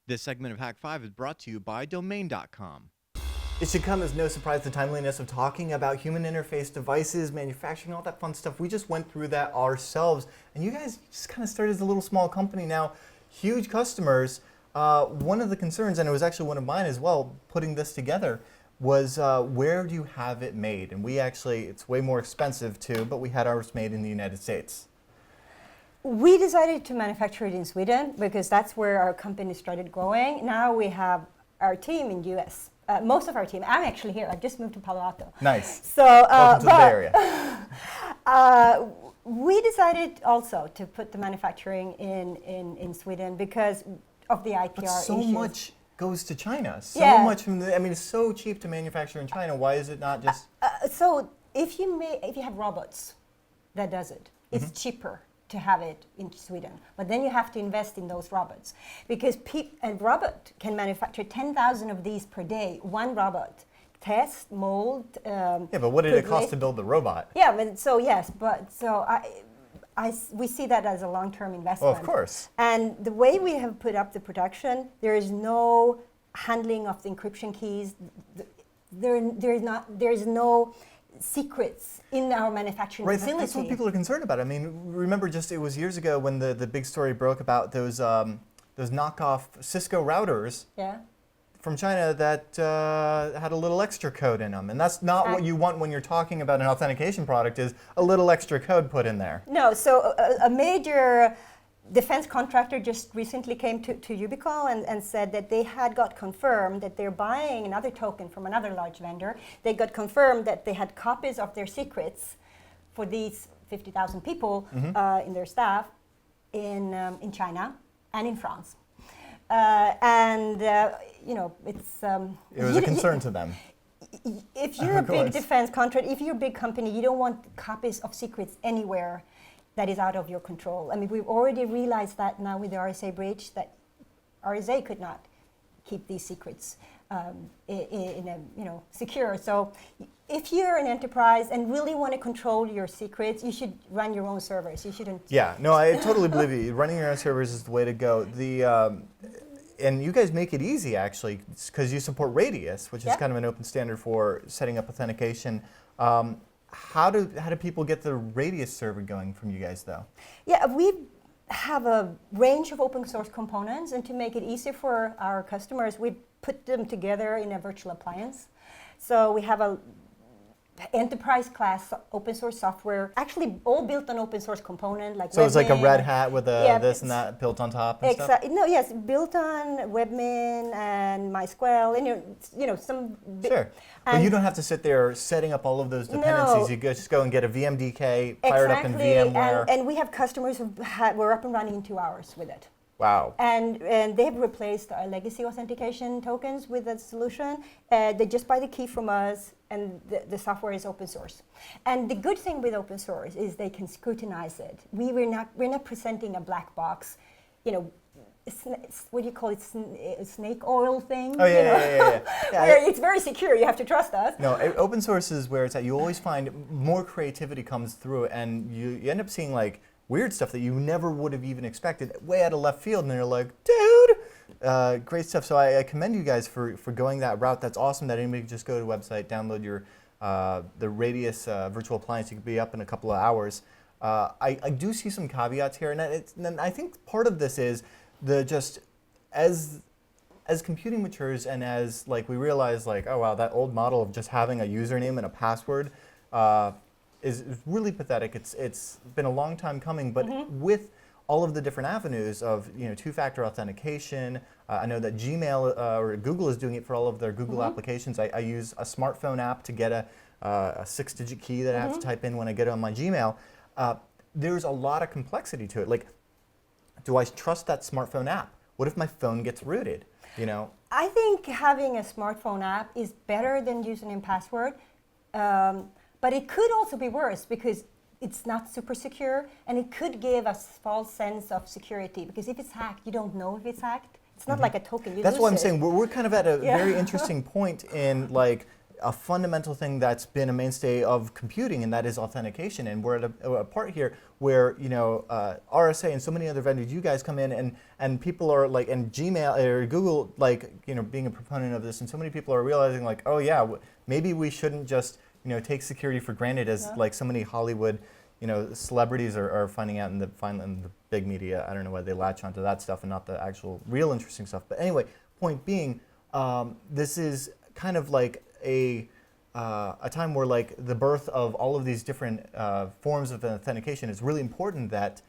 This segment of Hak5 is brought to you by Domain.com. It should come as no surprise the timeliness of talking about human interface devices, manufacturing, all that fun stuff. We just went through that ourselves. And you guys just kind of started as a little small company now, huge customers. One of the concerns, and it was actually one of mine as well, putting this together, was where do you have it made? And we actually, it's way more expensive too, but we had ours made in the United States. We decided to manufacture it in Sweden because that's where our company started growing. Now we have our team in US. Most of our team. I'm actually here. I just moved to Palo Alto. Nice. So, welcome to the Bay Area. We decided also to put the manufacturing in Sweden because of the IPR But so issues. much goes to China. So Yeah. much from the, I mean, it's so cheap to manufacture in China. Why is it not just? So if you have robots that does it, it's cheaper to have it in Sweden. But then you have to invest in those robots because a robot can manufacture 10,000 of these per day. One robot, test, mold. Yeah, but what did it cost to build the robot? Yeah, but so yes, but so we see that as a long-term investment. Well, of course. And the way we have put up the production, there is no handling of the encryption keys. There is no secrets in our manufacturing facility. That's what people are concerned about. I mean, remember just it was years ago when the big story broke about those knockoff Cisco routers from China that had a little extra code in them. And that's not what you want when you're talking about an authentication product, is a little extra code put in there. No, so a major defense contractor just recently came to Yubico and said that they had got confirmed that they're buying another token from another large vendor. They got confirmed that they had copies of their secrets for these 50,000 people in their staff in China and in France. You know, it's... it was a concern to them. If you're a big defense contractor, if you're a big company, you don't want copies of secrets anywhere that is out of your control. I mean, we've already realized that now with the RSA breach, that RSA could not keep these secrets secure. So if you're an enterprise and really want to control your secrets, you should run your own servers. You shouldn't. Yeah, no, I totally believe you. Running your own servers is the way to go. And you guys make it easy, actually, because you support Radius, which is kind of an open standard for setting up authentication. How do people get the Radius server going from you guys, though? Yeah, we have a range of open source components, and to make it easier for our customers, we put them together in a virtual appliance. So we have a enterprise class open source software, actually all built on open source component like so Webmin. It's like a Red Hat with this and that built on top and stuff? No, yes, built on Webmin and MySQL and some... Sure, but you don't have to sit there setting up all of those dependencies. You just go and get a VMDK, fire it up in VMware. And we have customers who were up and running in 2 hours with it. Wow. And they have replaced our legacy authentication tokens with that solution. They just buy the key from us, and the software is open source. And the good thing with open source is they can scrutinize it. We're not presenting a black box, what do you call it, snake oil thing? Oh, yeah. Where it's very secure, you have to trust us. No, open source is where it's at. You always find more creativity comes through, and you end up seeing like weird stuff that you never would have even expected, way out of left field, and they're like, dude, great stuff. So I commend you guys for going that route. That's awesome that anybody can just go to the website, download your the Radius virtual appliance. You could be up in a couple of hours. I do see some caveats here, and I think part of this is as computing matures and as like we realize like, oh wow, that old model of just having a username and a password is really pathetic. It's been a long time coming, but with all of the different avenues of two-factor authentication, I know that Gmail or Google is doing it for all of their Google applications. I use a smartphone app to get a 6-digit key that I have to type in when I get on my Gmail. There's a lot of complexity to it. Like, do I trust that smartphone app? What if my phone gets rooted? I think having a smartphone app is better than username and password. But it could also be worse because it's not super secure, and it could give a false sense of security, because if it's hacked, you don't know if it's hacked. It's not like a token. That's what I'm saying. We're kind of at a very interesting point in like a fundamental thing that's been a mainstay of computing, and that is authentication. And we're at a part here where, you know, RSA and so many other vendors, you guys come in and people are like, and Gmail or Google, like, you know, being a proponent of this, and so many people are realizing like, oh yeah, maybe we shouldn't just, you know, take security for granted as like so many Hollywood, you know, celebrities are finding out in the big media. I don't know why they latch onto that stuff and not the actual real interesting stuff. But anyway, point being, this is kind of like a time where like the birth of all of these different forms of authentication is really important that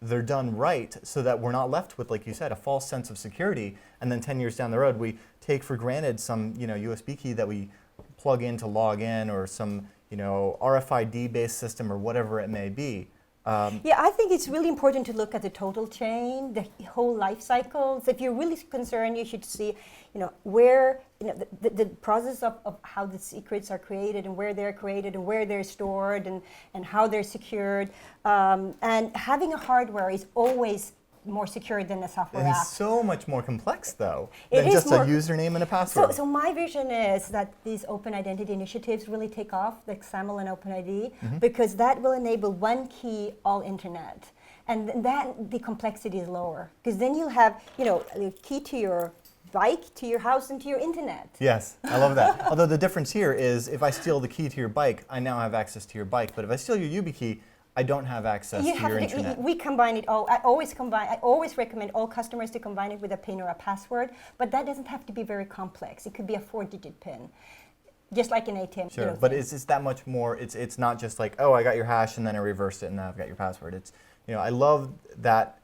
they're done right, so that we're not left with, like you said, a false sense of security, and then 10 years down the road we take for granted some, you know, USB key that we plug in to log in, or some, you know, RFID based system, or whatever it may be. Yeah, I think it's really important to look at the total chain, the whole life cycle. So if you're really concerned, you should see, you know, where, you know, the process of how the secrets are created, and where they're created, and where they're stored, and how they're secured. And having a hardware is always more secure than a software app. It's so much more complex, though, It than is just more, a username and a password. So my vision is that these open identity initiatives really take off, like SAML and OpenID, because that will enable one key, all internet. And then the complexity is lower, because then you'll have, you know, the key to your bike, to your house, and to your internet. Yes, I love that. Although the difference here is, if I steal the key to your bike, I now have access to your bike. But if I steal your YubiKey, I don't have access to your internet. We combine it all. I always recommend all customers to combine it with a PIN or a password, but that doesn't have to be very complex. It could be a 4-digit PIN, just like an ATM. Sure, you know, but it's that much more. It's not just like, oh, I got your hash and then I reversed it and now I've got your password. It's, you know, I love that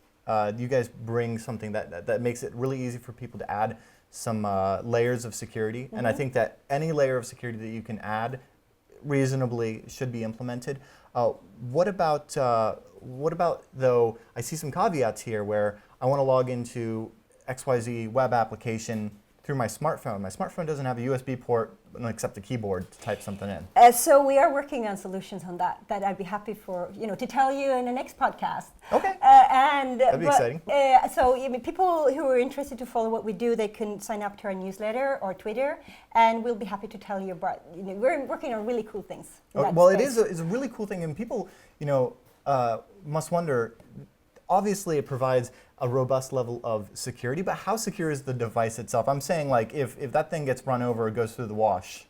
you guys bring something that makes it really easy for people to add some layers of security, and I think that any layer of security that you can add reasonably should be implemented. What about though, I see some caveats here where I want to log into XYZ web application through my smartphone. My smartphone doesn't have a USB port except a keyboard to type something in. So we are working on solutions on that I'd be happy for, you know, to tell you in the next podcast. Okay. That'd be exciting. So I mean, people who are interested to follow what we do, they can sign up to our newsletter or Twitter, and we'll be happy to tell you about. You know, we're working on really cool things. Well, it's a really cool thing, and people, you know, must wonder. Obviously, it provides a robust level of security, but how secure is the device itself? I'm saying, like, if that thing gets run over or goes through the wash,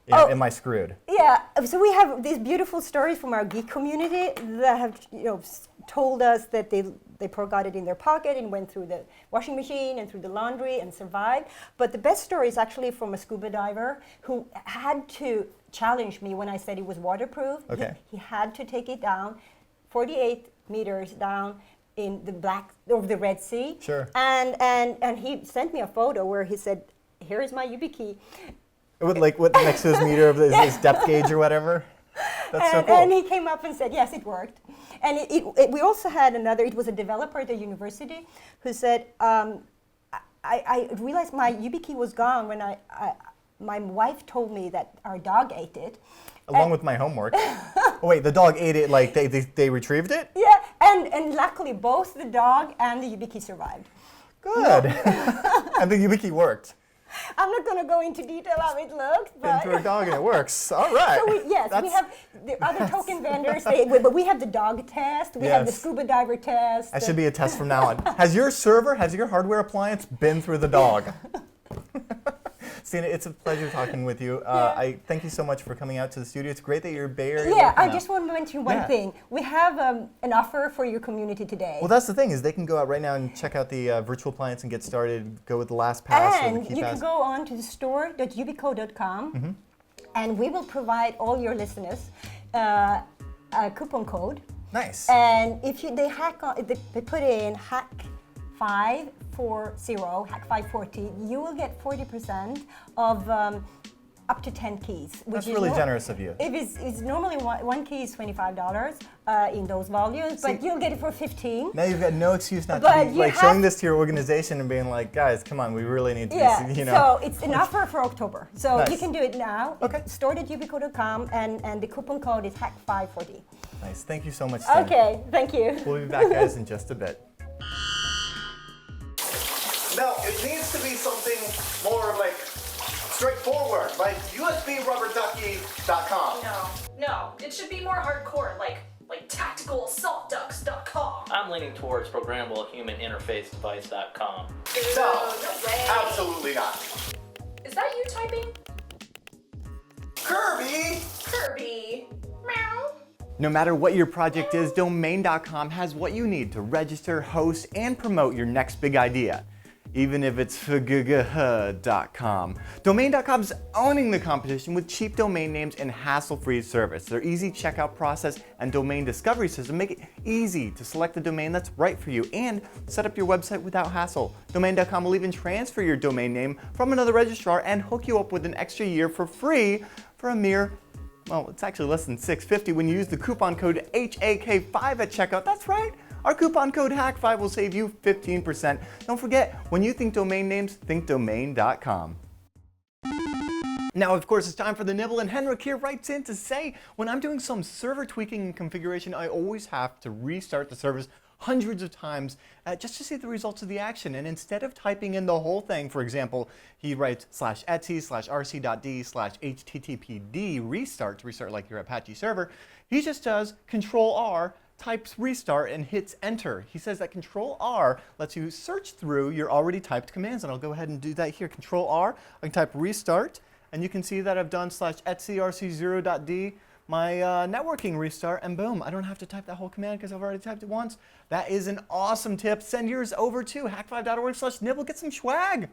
am I screwed? Yeah, so we have these beautiful stories from our geek community that have, you know, told us that they got it in their pocket and went through the washing machine and through the laundry and survived. But the best story is actually from a scuba diver who had to challenge me when I said it was waterproof. Okay. He had to take it down, 48 meters down in the black over the Red Sea. Sure. And he sent me a photo where he said, "Here is my YubiKey." With like what next to his meter of his depth gauge or whatever. That's so cool. And he came up and said, yes, it worked. And we also had another, it was a developer at the university who said, I realized my YubiKey was gone when my wife told me that our dog ate it. Along with my homework. Oh, wait, the dog ate it, like they retrieved it? Yeah, and luckily both the dog and the YubiKey survived. Good. And the YubiKey worked. I'm not going to go into detail how it looked, but... Been through a dog and it works. All right. So we have the other token vendors, but we have the dog test, we have the scuba diver test. That should be a test from now on. Has your hardware appliance been through the dog? Stina, it's a pleasure talking with you. I thank you so much for coming out to the studio. It's great that you're Bay Area. Yeah, I just want to mention one thing. We have an offer for your community today. Well, that's the thing, is they can go out right now and check out the virtual appliance and get started, go with the last pass or the key you pass. can go on to the store.yubico.com, and we will provide all your listeners a coupon code. Nice. And if they put in Hak540, Hak540, you will get 40% of up to 10 keys. That's really generous of you. It's normally one key is $25 in those volumes, but you'll get it for $15. Now you've got no excuse not to be like showing this to your organization and being like, guys, come on, we really need to be, you know. So it's an offer for October. So Nice. you can do it now. Okay. Store.yubico.com, and the coupon code is Hak540. Nice. Thank you so much, Stina. Okay, thank you. We'll be back, guys, in just a bit. No, it needs to be something more like straightforward, like usbrubberducky.com. No, it should be more hardcore, like tacticalassaultducks.com. I'm leaning towards programmablehumaninterfacedevice.com. No, No way. absolutely not. Is that you typing? Kirby! Kirby. Meow. No matter what your project is, domain.com has what you need to register, host, and promote your next big idea. Even if it's fgh.com. Domain.com's owning the competition with cheap domain names and hassle-free service. Their easy checkout process and domain discovery system make it easy to select the domain that's right for you and set up your website without hassle. Domain.com will even transfer your domain name from another registrar and hook you up with an extra year for free for a mere, well, it's actually less than $6.50 when you use the coupon code HAK5 at checkout. That's right. Our coupon code Hak5 will save you 15%. Don't forget, when you think domain names, think domain.com. Now, of course, it's time for the nibble, and Henrik here writes in to say, when I'm doing some server tweaking and configuration, I always have to restart the servers hundreds of times just to see the results of the action. And instead of typing in the whole thing, for example, he writes /etc/rc.d/httpd restart to restart like your Apache server, he just does Control-R, types restart, and hits enter. He says that Control-R lets you search through your already typed commands, and I'll go ahead and do that here. Control-R, I can type restart, and you can see that I've done /etcrc0.d, my networking restart, and boom, I don't have to type that whole command because I've already typed it once. That is an awesome tip. Send yours over to hak5.org/nibble. Get some swag.